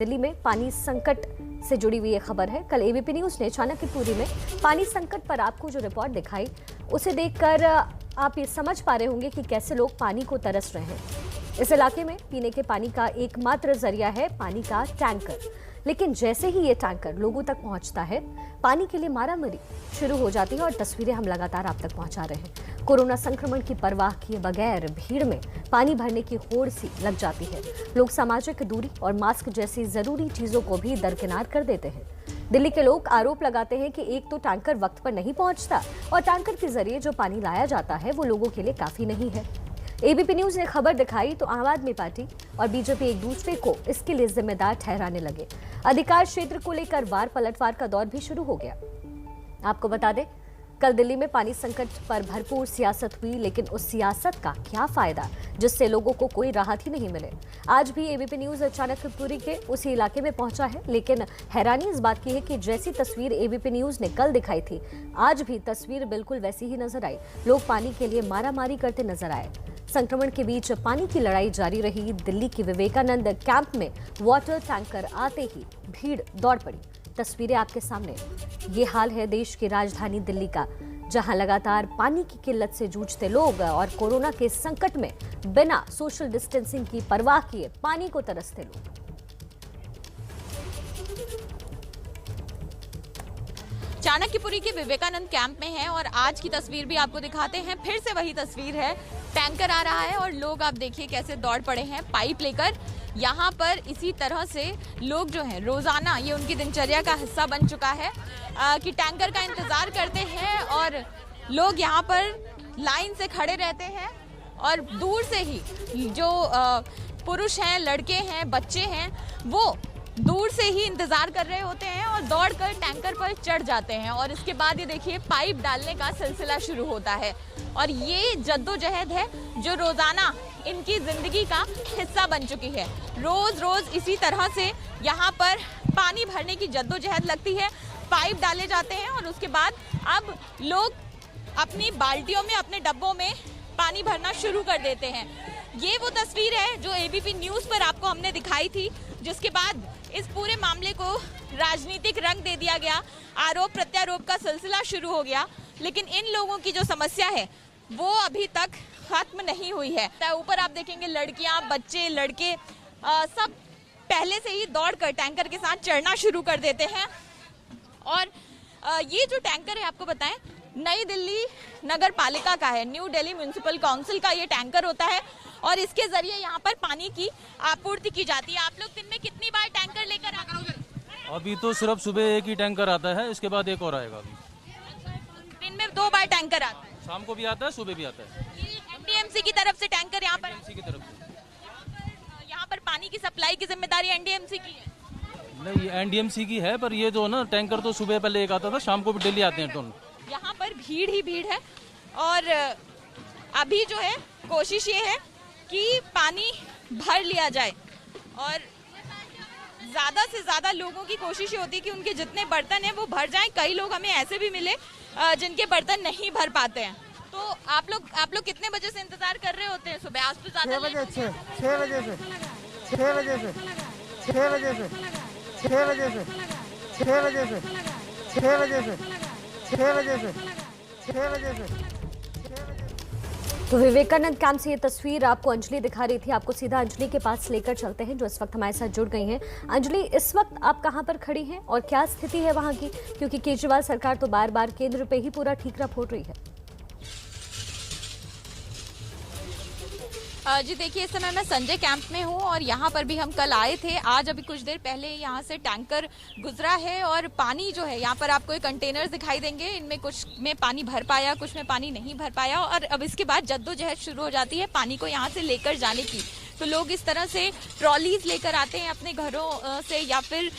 दिल्ली में पानी संकट से जुड़ी हुई ये खबर है। कल एबीपी न्यूज ने चाणक्यपुरी में पानी संकट पर आपको जो रिपोर्ट दिखाई, उसे देखकर आप ये समझ पा रहे होंगे कि कैसे लोग पानी को तरस रहे हैं। इस इलाके में पीने के पानी का एकमात्र जरिया है पानी का टैंकर, लेकिन जैसे ही ये टैंकर लोगों तक पहुंचता है, पानी के लिए मारामारी शुरू हो जाती है और तस्वीरें हम लगातार आप तक पहुंचा रहे हैं। कोरोना संक्रमण की परवाह किए बगैर भीड़ में पानी भरने की होड़ सी लग जाती है। लोग सामाजिक दूरी और मास्क जैसी जरूरी चीजों को भी दरकिनार कर देते हैं। दिल्ली के लोग आरोप लगाते हैं कि एक तो टैंकर वक्त पर नहीं पहुंचता और टैंकर के जरिए जो पानी लाया जाता है वो लोगों के लिए काफी नहीं है। एबीपी न्यूज ने खबर दिखाई तो आम आदमी पार्टी और बीजेपी एक दूसरे को इसके लिए जिम्मेदार ठहराने लगे। अधिकार क्षेत्र को लेकर वार पलटवार का दौर भी शुरू हो गया। आपको बता दें, कल दिल्ली में पानी संकट पर भरपूर सियासत हुई, लेकिन उस सियासत का क्या फायदा जिससे लोगों को कोई राहत ही नहीं मिले। आज भी एबीपी न्यूज चाणक्यपुरी के उसी इलाके में पहुंचा है, लेकिन हैरानी इस बात की है कि जैसी तस्वीर एबीपी न्यूज ने कल दिखाई थी, आज भी तस्वीर बिल्कुल वैसी ही नजर आई। लोग पानी के लिए मारामारी करते नजर आए। संक्रमण के बीच पानी की लड़ाई जारी रही। दिल्ली की विवेकानंद कैंप में वाटर टैंकर आते ही भीड़ दौड़ पड़ी। तस्वीरें आपके सामने। ये हाल है देश की राजधानी दिल्ली का, जहां लगातार पानी की किल्लत से जूझते लोग और कोरोना के संकट में बिना सोशल डिस्टेंसिंग की परवाह किए पानी को तरसते लोग। चाणक्यपुरी के विवेकानंद कैंप में है और आज की तस्वीर भी आपको दिखाते हैं। फिर से वही तस्वीर है, टैंकर आ रहा है और लोग आप देखिए कैसे दौड़ पड़े हैं पाइप लेकर। यहाँ पर इसी तरह से लोग जो हैं रोजाना, ये उनकी दिनचर्या का हिस्सा बन चुका है कि टैंकर का इंतजार करते हैं और लोग यहाँ पर लाइन से खड़े रहते हैं और दूर से ही जो पुरुष हैं, लड़के हैं, बच्चे हैं, वो दूर से ही इंतजार कर रहे होते हैं और दौड़कर टैंकर पर चढ़ जाते हैं और इसके बाद ये देखिए पाइप डालने का सिलसिला शुरू होता है। और ये जद्दोजहद है जो रोजाना इनकी जिंदगी का हिस्सा बन चुकी है। रोज रोज इसी तरह से यहाँ पर पानी भरने की जद्दोजहद लगती है, पाइप डाले जाते हैं और उसके बाद अब लोग अपनी बाल्टियों में, अपने डब्बों में पानी भरना शुरू कर देते हैं। ये वो तस्वीर है जो एबीपी न्यूज पर आपको हमने दिखाई थी, जिसके बाद इस पूरे मामले को राजनीतिक रंग दे दिया गया, आरोप प्रत्यारोप का सिलसिला शुरू हो गया। लेकिन इन लोगों की जो समस्या है वो अभी तक खत्म नहीं हुई है। ऊपर आप देखेंगे लड़कियां, बच्चे, लड़के सब पहले से ही दौड़कर टैंकर के साथ चढ़ना शुरू कर देते हैं। और ये जो टैंकर है आपको बताएं, नई दिल्ली नगर पालिका का है, न्यू दिल्ली म्युनिसिपल काउंसिल का ये टैंकर होता है और इसके जरिए यहाँ पर पानी की आपूर्ति की जाती है। आप लोग दिन में कितनी बार टैंकर लेकर आते हैं? अभी तो सिर्फ सुबह एक ही टैंकर आता है, इसके बाद एक और आएगा। अभी दिन में 2 बार टैंकर आता है? शाम को भी आता है, सुबह भी आता है। एनडीएमसी की तरफ से टैंकर यहाँ पर? एनडीएमसी की तरफ से। यहाँ पर पानी की सप्लाई की जिम्मेदारी एनडीएमसी की है? नहीं, एनडीएमसी की है, पर ये जो ना टैंकर तो सुबह पहले एक आता था, शाम को भी डेली आते हैं दोनों। यहाँ पर भीड़ ही भीड़ है और अभी जो है कोशिश ये है कि पानी भर लिया जाए और ज्यादा से ज्यादा लोगों की कोशिश ये होती है कि उनके जितने बर्तन हैं वो भर जाएं। कई लोग हमें ऐसे भी मिले जिनके बर्तन नहीं भर पाते हैं। तो आप लोग कितने बजे से इंतजार कर रहे होते हैं सुबह? आज तो ज्यादा 6 बजे से 6 बजे से 6 बजे से 6 बजे से 6 बजे से 6 बजे से 6 बजे से 6 बजे से 6 बजे से। तो विवेकानंद कैंप से ये तस्वीर आपको अंजलि दिखा रही थी। आपको सीधा अंजलि के पास लेकर चलते हैं, जो इस वक्त हमारे साथ जुड़ गई हैं। अंजलि, इस वक्त आप कहां पर खड़ी हैं और क्या स्थिति है वहां की, क्योंकि केजरीवाल सरकार तो बार बार केंद्र पे ही पूरा ठीकरा फोड़ रही है। जी देखिए, इस समय मैं संजय कैंप में हूँ और यहाँ पर भी हम कल आए थे। आज अभी कुछ देर पहले यहाँ से टैंकर गुजरा है और पानी जो है, यहाँ पर आपको एक कंटेनर्स दिखाई देंगे, इनमें कुछ में पानी भर पाया, कुछ में पानी नहीं भर पाया और अब इसके बाद जद्दोजहद शुरू हो जाती है पानी को यहाँ से लेकर जाने की। तो लोग इस तरह से ट्रॉलीज लेकर आते हैं अपने घरों से या फिर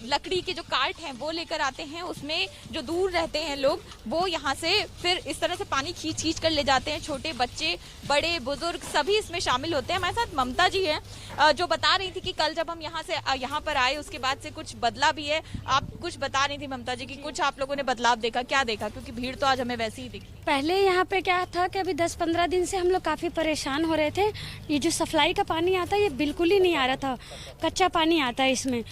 लकड़ी के जो कार्ट हैं वो लेकर आते हैं। उसमें जो दूर रहते हैं लोग वो यहाँ से फिर इस तरह से पानी खींच कर ले जाते हैं। छोटे बच्चे, बड़े बुजुर्ग सभी इसमें शामिल होते हैं। हमारे साथ ममता जी हैं जो बता रही थी कि कल जब हम यहाँ पर आए उसके बाद से कुछ बदला भी है। आप कुछ बता रही थी ममता जी कि कुछ आप लोगों ने बदलाव देखा, क्या देखा? क्योंकि भीड़ तो आज हमें वैसे ही दिखी। पहले यहाँ पे क्या था कि अभी 10-15 दिन से हम लोग काफी परेशान हो रहे थे। ये जो सप्लाई का पानी आता है ये बिल्कुल ही नहीं आ रहा था, कच्चा पानी आता है इसमें।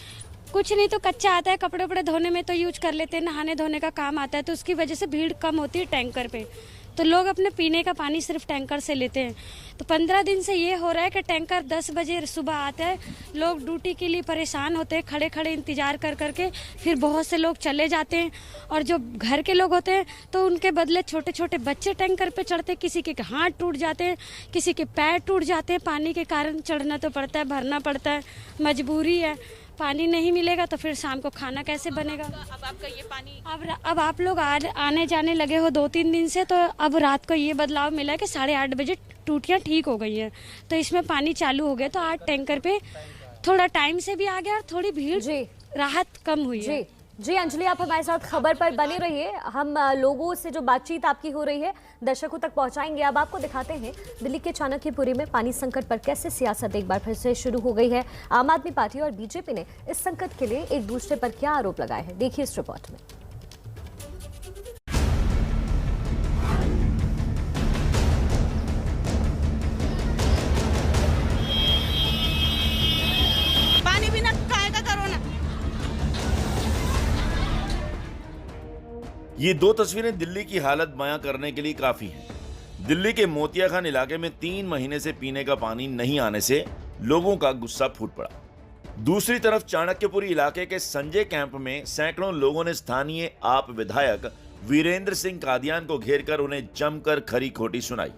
कुछ नहीं तो कच्चा आता है, कपड़े वपड़े धोने में तो यूज कर लेते हैं, नहाने धोने का काम आता है, तो उसकी वजह से भीड़ कम होती है टैंकर पे। तो लोग अपने पीने का पानी सिर्फ टैंकर से लेते हैं। तो 15 दिन से ये हो रहा है कि टैंकर 10 बजे सुबह आता है, लोग ड्यूटी के लिए परेशान होते हैं, खड़े खड़े इंतजार कर करके, फिर बहुत से लोग चले जाते हैं। और जो घर के लोग होते हैं तो उनके बदले छोटे छोटे बच्चे टैंकर पे चढ़ते हैं, किसी के हाथ टूट जाते हैं, किसी के पैर टूट जाते हैं, पानी के कारण चढ़ना तो पड़ता है, भरना पड़ता है, मजबूरी है। पानी नहीं मिलेगा तो फिर शाम को खाना कैसे बनेगा। अब आपका ये पानी अब आप लोग आने जाने लगे हो 2-3 दिन से, तो अब रात को ये बदलाव मिला कि 8:30 बजे टूटियाँ ठीक हो गई हैं, तो इसमें पानी चालू हो गया। तो आज टैंकर पे थोड़ा टाइम से भी आ गया और थोड़ी भीड़ राहत कम हुई है। जी अंजलि, आप हमारे साथ खबर पर बने रहिए। हम लोगों से जो बातचीत आपकी हो रही है दर्शकों तक पहुंचाएंगे। अब आपको दिखाते हैं दिल्ली के चाणक्यपुरी में पानी संकट पर कैसे सियासत एक बार फिर से शुरू हो गई है। आम आदमी पार्टी और बीजेपी ने इस संकट के लिए एक दूसरे पर क्या आरोप लगाए हैं, देखिए इस रिपोर्ट में। पानी बिना खाएगा करोना। ये दो तस्वीरें दिल्ली की हालत बयां करने के लिए काफी हैं। दिल्ली के मोतिया खान इलाके में 3 महीने से पीने का पानी नहीं आने से लोगों का गुस्सा फूट पड़ा। दूसरी तरफ चाणक्यपुरी इलाके के संजय कैंप में सैकड़ों लोगों ने स्थानीय आप विधायक वीरेंद्र सिंह कादियान को घेरकर उन्हें जमकर खरी खोटी सुनाई।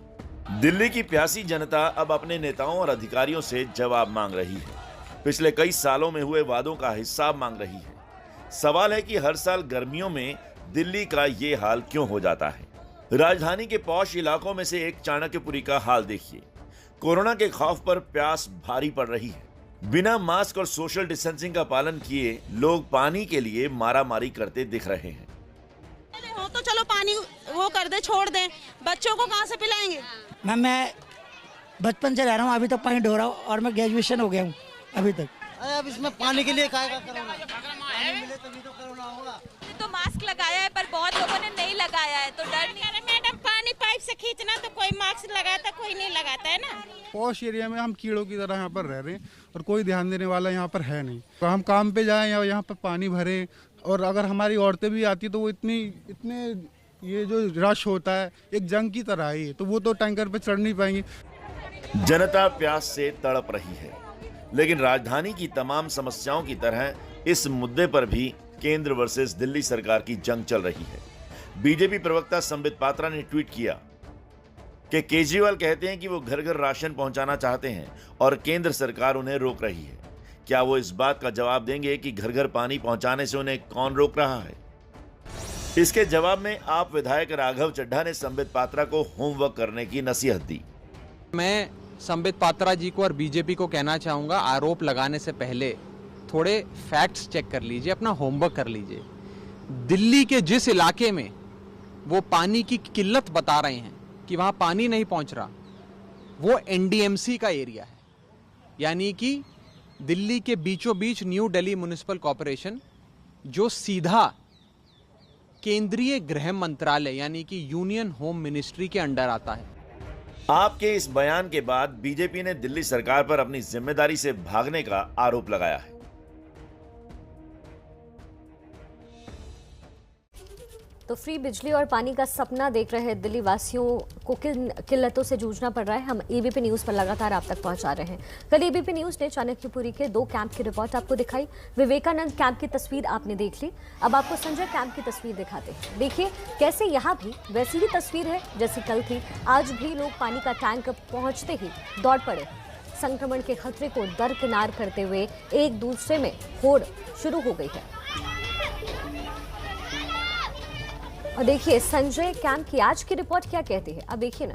दिल्ली की प्यासी जनता अब अपने नेताओं और अधिकारियों से जवाब मांग रही है। पिछले कई सालों में हुए वादों का हिसाब मांग रही है। सवाल है कि हर साल गर्मियों में दिल्ली का ये हाल क्यों हो जाता है। राजधानी के पॉश इलाकों में से एक चाणक्यपुरी का हाल देखिए। कोरोना के खौफ पर प्यास भारी पड़ रही है। बिना मास्क और सोशल डिस्टेंसिंग का पालन किए लोग पानी के लिए मारामारी करते दिख रहे हैं। हो तो चलो पानी वो कर दे, छोड़ दे, बच्चों को कहाँ से पिलाएंगे। मैं बचपन से रह रहा हूँ, अभी तक पानी ढो रहा हूँ और मैं ग्रेजुएशन हो गया हूँ अभी तक। अब इसमें पानी के लिए काहेगा करोना, पानी मिले तभी तो करोना होगा। तो मास्क लगाया है पर बहुत लोगों ने नहीं लगाया है, तो डर नहीं। अरे मैडम, पानी पाइप से खींचना तो कोई मास्क लगाता, कोई नहीं लगाता है ना। पॉश एरिया में हम कीड़ों की तरह यहाँ पर रह रहे हैं और कोई ध्यान देने वाला यहाँ पर है नहीं। तो हम काम पे जाएं या यहाँ पर पानी भरें, और अगर हमारी औरतें भी आती तो वो इतने ये जो रश होता है एक जंग की तरह है, तो वो तो टैंकर पे चढ़ नहीं पाएंगी। जनता प्यास से तड़प रही है, लेकिन राजधानी की तमाम समस्याओं की तरह इस मुद्दे पर भी केंद्र वर्सेस दिल्ली सरकार की जंग चल रही है। बीजेपी प्रवक्ता संबित पात्रा ने ट्वीट किया कि केजरीवाल कहते हैं कि वो घर घर राशन पहुंचाना चाहते हैं और केंद्र सरकार उन्हें रोक रही है। क्या वो इस बात का जवाब देंगे कि घर घर पानी पहुंचाने से उन्हें कौन रोक रहा है? इसके जवाब में आप विधायक राघव चड्ढा ने संबित पात्रा को होमवर्क करने की नसीहत दी। मैं संबित पात्रा जी को और बीजेपी को कहना चाहूँगा, आरोप लगाने से पहले थोड़े फैक्ट्स चेक कर लीजिए, अपना होमवर्क कर लीजिए। दिल्ली के जिस इलाके में वो पानी की किल्लत बता रहे हैं कि वहाँ पानी नहीं पहुँच रहा, वो एनडीएमसी का एरिया है। यानी कि दिल्ली के बीचों बीच न्यू दिल्ली म्युनिसिपल कॉरपोरेशन, जो सीधा केंद्रीय गृह मंत्रालय यानी कि यूनियन होम मिनिस्ट्री के अंडर आता है। आपके इस बयान के बाद बीजेपी ने दिल्ली सरकार पर अपनी जिम्मेदारी से भागने का आरोप लगाया है। तो फ्री बिजली और पानी का सपना देख रहे दिल्ली वासियों को किन किल्लतों से जूझना पड़ रहा है, हम एबीपी न्यूज़ पर लगातार आप तक पहुंचा रहे हैं। कल एबीपी न्यूज़ ने चाणक्यपुरी के 2 कैंप की रिपोर्ट आपको दिखाई। विवेकानंद कैंप की तस्वीर आपने देख ली, अब आपको संजय कैंप की तस्वीर दिखाते हैं। देखिए कैसे यहाँ भी वैसी ही तस्वीर है जैसी कल थी। आज भी लोग पानी का टैंक पहुँचते ही दौड़ पड़े। संक्रमण के खतरे को दरकिनार करते हुए एक दूसरे में होड़ शुरू हो गई है। और देखिए संजय कैंप की आज की रिपोर्ट क्या कहती है, अब देखिए ना।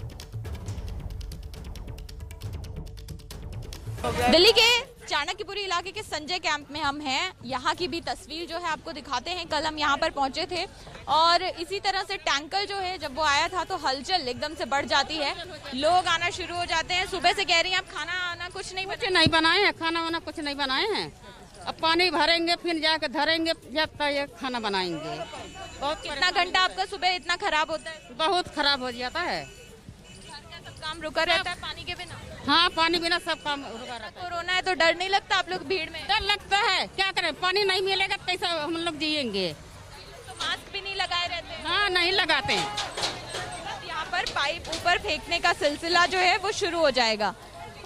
दिल्ली के चाणक्यपुरी इलाके के संजय कैंप में हम हैं। यहाँ की भी तस्वीर जो है आपको दिखाते हैं। कल हम यहाँ पर पहुंचे थे और इसी तरह से टैंकर जो है जब वो आया था तो हलचल एकदम से बढ़ जाती है, लोग आना शुरू हो जाते हैं। सुबह से कह रही हैं आप खाना आना कुछ नहीं बनाए हैं, खाना वाना कुछ नहीं बनाए हैं। अब पानी भरेंगे फिर जाकर धरेंगे, जब तक ये खाना बनाएंगे। बहुत कितना घंटा आपका सुबह इतना खराब होता है? बहुत खराब हो जाता है। घर का सब काम रुका रहता है पानी के बिना। हाँ, पानी बिना सब काम रुका रहता है। कोरोना है तो डर नहीं लगता आप लोग भीड़ में? डर लगता है, क्या करें, पानी नहीं मिलेगा तो कैसे हम लोग जिएंगे। तो मास्क भी नहीं लगाए रहते हैं? हाँ, नहीं लगाते हैं। यहाँ पर पाइप ऊपर फेंकने का सिलसिला जो है वो शुरू हो जाएगा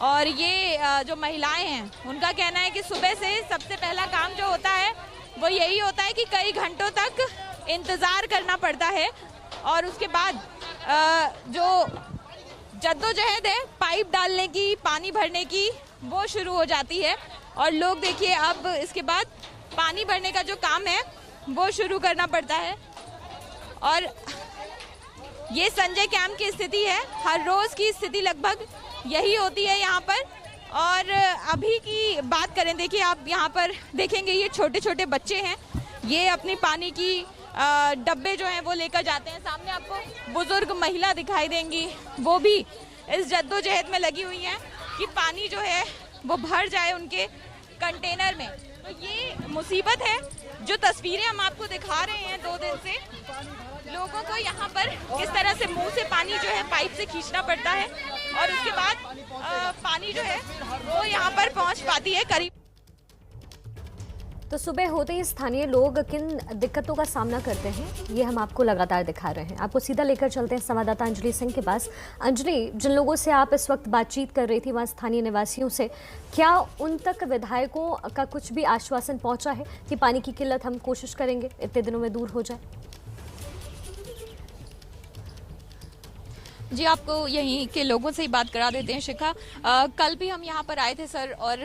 और ये जो महिलाएं हैं उनका कहना है कि सुबह से सबसे पहला काम जो होता है वो यही होता है कि कई घंटों तक इंतज़ार करना पड़ता है और उसके बाद जो जद्दोजहद है पाइप डालने की, पानी भरने की, वो शुरू हो जाती है। और लोग देखिए अब इसके बाद पानी भरने का जो काम है वो शुरू करना पड़ता है। और ये संजय कैंप की स्थिति है, हर रोज़ की स्थिति लगभग यही होती है यहाँ पर। और अभी की बात करें, देखिए आप यहाँ पर देखेंगे ये छोटे छोटे बच्चे हैं, ये अपनी पानी की डब्बे जो हैं वो लेकर जाते हैं। सामने आपको बुजुर्ग महिला दिखाई देंगी, वो भी इस जद्दोजहद में लगी हुई हैं कि पानी जो है वो भर जाए उनके कंटेनर में। तो ये मुसीबत है, जो तस्वीरें हम आपको दिखा रहे हैं 2 दिन से, लोगों को यहाँ पर किस तरह से मुंह से पानी जो है पाइप से खींचना पड़ता है और उसके बाद पानी जो है वो यहाँ पर पहुँच पाती है करीब। तो सुबह होते ही स्थानीय लोग किन दिक्कतों का सामना करते हैं ये हम आपको लगातार दिखा रहे हैं। आपको सीधा लेकर चलते हैं संवाददाता अंजलि सिंह के पास। अंजलि, जिन लोगों से आप इस वक्त बातचीत कर रही थी वहाँ स्थानीय निवासियों से, क्या उन तक विधायकों का कुछ भी आश्वासन पहुंचा है कि पानी की किल्लत हम कोशिश करेंगे इतने दिनों में दूर हो जाए? जी, आपको यहीं के लोगों से ही बात करा देते हैं शिखा। कल भी हम यहाँ पर आए थे सर और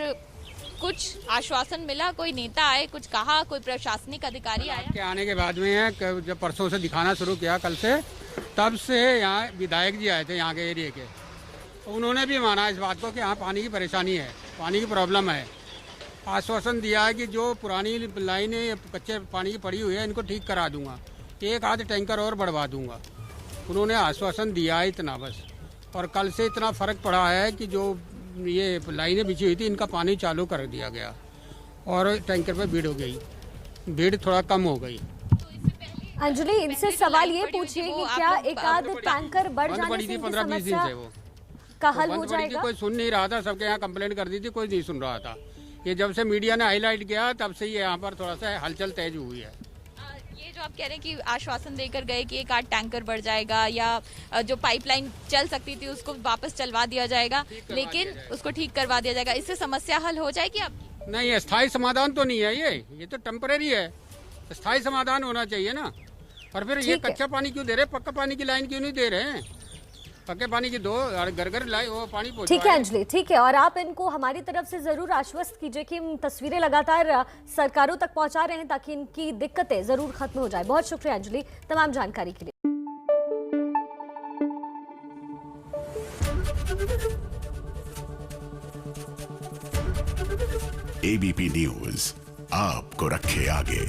कुछ आश्वासन मिला? कोई नेता आए, कुछ कहा, कोई प्रशासनिक अधिकारी आया? के आने के बाद में है, जब परसों से दिखाना शुरू किया कल से, तब से यहाँ विधायक जी आए थे यहाँ के एरिया के, उन्होंने भी माना इस बात को कि यहाँ पानी की परेशानी है, पानी की प्रॉब्लम है। आश्वासन दिया है कि जो पुरानी लाइनें कच्चे पानी की पड़ी हुई है इनको ठीक करा दूंगा, 1 आध टैंकर और बढ़वा दूंगा। उन्होंने आश्वासन दिया है इतना बस। और कल से इतना फ़र्क पड़ा है कि जो ये लाइनें बिछी हुई थी इनका पानी चालू कर दिया गया और टैंकर पे भीड़ हो गई, भीड़ थोड़ा कम हो गई। अंजलि, इनसे सवाल ये पूछिए कि क्या एक आध टैंकर बढ़ जाने से 15-20 दिन से वो का हल हो जाएगा? कोई सुन नहीं रहा था, सबके यहाँ कंप्लेंट कर दी थी, कोई नहीं सुन रहा था। ये जब से मीडिया ने हाईलाइट किया तब से ये यहाँ पर थोड़ा सा हलचल तेज हुई है। ये जो आप कह रहे हैं कि आश्वासन देकर गए कि 1 आध टैंकर बढ़ जाएगा या जो पाइपलाइन चल सकती थी उसको वापस चलवा दिया जाएगा, लेकिन उसको ठीक करवा दिया जाएगा, इससे समस्या हल हो जाएगी आपकी? नहीं, स्थायी समाधान तो नहीं है ये तो टेम्परेरी है। स्थायी समाधान होना चाहिए ना। और फिर ये कच्चा पानी क्यों दे रहे, पक्का पानी की लाइन क्यों नहीं दे रहे हैं? पक्के पानी की 2 घर लाइन वो पानी पहुंचा। ठीक है अंजलि, ठीक है। और आप इनको हमारी तरफ से जरूर आश्वस्त कीजिए कि हम तस्वीरें लगातार सरकारों तक पहुंचा रहे हैं ताकि इनकी दिक्कतें जरूर खत्म हो जाए। बहुत शुक्रिया अंजलि तमाम जानकारी के लिए। ABP न्यूज आपको रखे आगे।